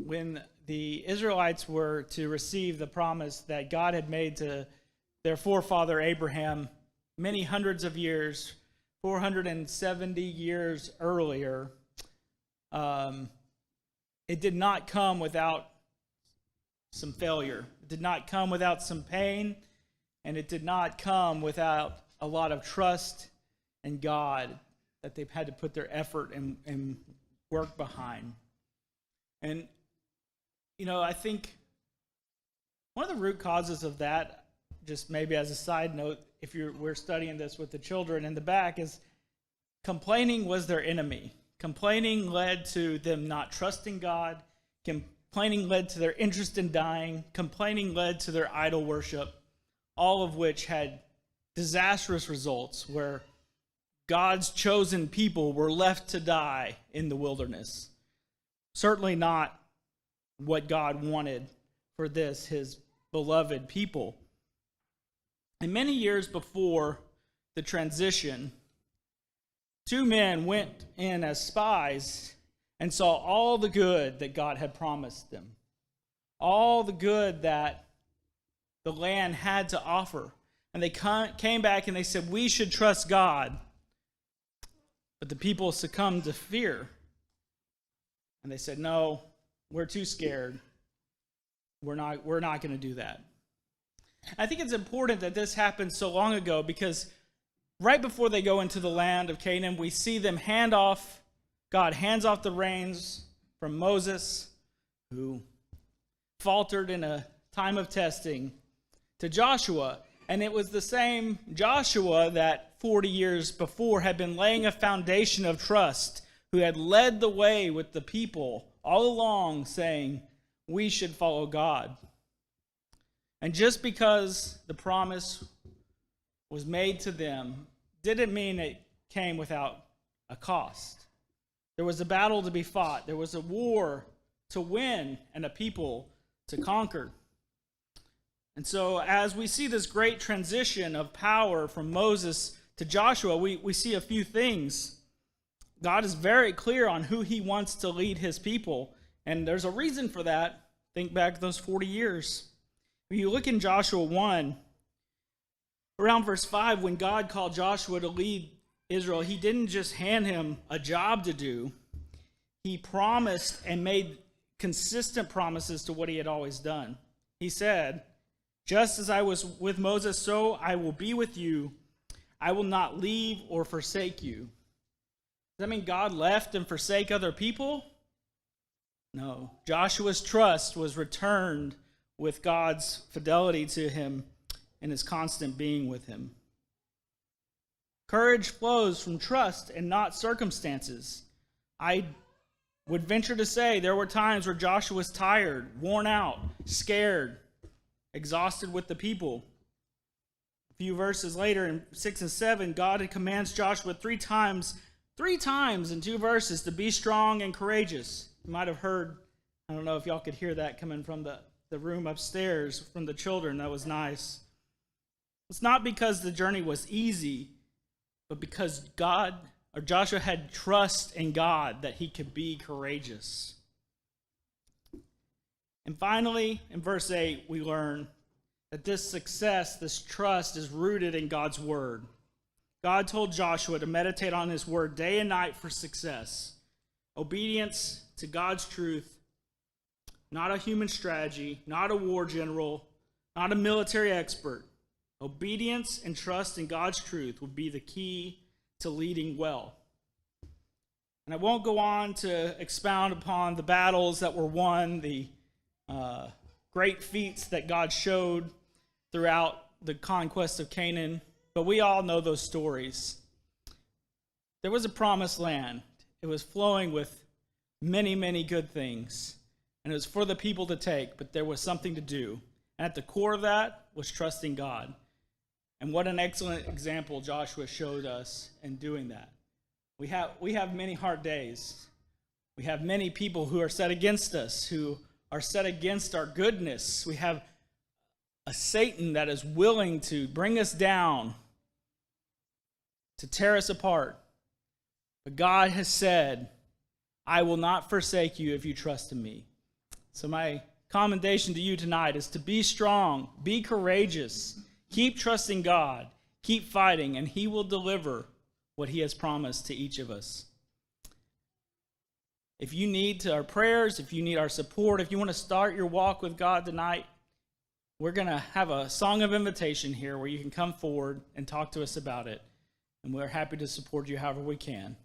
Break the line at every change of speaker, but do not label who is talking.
when the Israelites were to receive the promise that God had made to their forefather Abraham many hundreds of years, 470 years earlier, it did not come without some failure. It did not come without some pain, and it did not come without a lot of trust in God that they've had to put their effort and work behind. And, I think one of the root causes of that, just maybe as a side note, if we're studying this with the children in the back, is complaining was their enemy. Complaining led to them not trusting God. Complaining led to their interest in dying. Complaining led to their idol worship, all of which had disastrous results where God's chosen people were left to die in the wilderness. Certainly not what God wanted for this, his beloved people. And many years before the transition, two men went in as spies and saw all the good that God had promised them, all the good that the land had to offer. And they came back and they said, we should trust God. But the people succumbed to fear. And they said, no, we're too scared. We're not going to do that. I think it's important that this happened so long ago because right before they go into the land of Canaan, we see them God hands off the reins from Moses, who faltered in a time of testing, to Joshua. And it was the same Joshua that 40 years before had been laying a foundation of trust, who had led the way with the people all along saying, we should follow God. And just because the promise was made to them didn't mean it came without a cost. There was a battle to be fought. There was a war to win and a people to conquer. And so as we see this great transition of power from Moses to Joshua, we see a few things. God is very clear on who he wants to lead his people. And there's a reason for that. Think back those 40 years. When you look in Joshua 1, around verse 5, when God called Joshua to lead Israel, he didn't just hand him a job to do. He promised and made consistent promises to what he had always done. He said, just as I was with Moses, so I will be with you. I will not leave or forsake you. Does that mean God left and forsake other people? No. Joshua's trust was returned with God's fidelity to him and his constant being with him. Courage flows from trust and not circumstances. I would venture to say there were times where Joshua was tired, worn out, scared, exhausted with the people. A few verses later in 6 and 7, God commands Joshua three times in 2 verses to be strong and courageous. You might have heard, I don't know if y'all could hear that coming from the room upstairs from the children. That was nice. It's not because the journey was easy, but because Joshua had trust in God that he could be courageous. And finally, in verse 8, we learn that this success, this trust, is rooted in God's word. God told Joshua to meditate on his word day and night for success. Obedience to God's truth, not a human strategy, not a war general, not a military expert. Obedience and trust in God's truth will be the key to leading well. And I won't go on to expound upon the battles that were won, the great feats that God showed throughout the conquest of Canaan, but we all know those stories. There was a promised land. It was flowing with many, many good things, and it was for the people to take, but there was something to do. And at the core of that was trusting God. And what an excellent example Joshua showed us in doing that. We have many hard days. We have many people who are set against us, who are set against our goodness. We have a Satan that is willing to bring us down, to tear us apart. But God has said, I will not forsake you if you trust in me. So my commendation to you tonight is to be strong, be courageous, keep trusting God, keep fighting, and he will deliver what he has promised to each of us. If you need our prayers, if you need our support, if you want to start your walk with God tonight, we're going to have a song of invitation here where you can come forward and talk to us about it. And we're happy to support you however we can.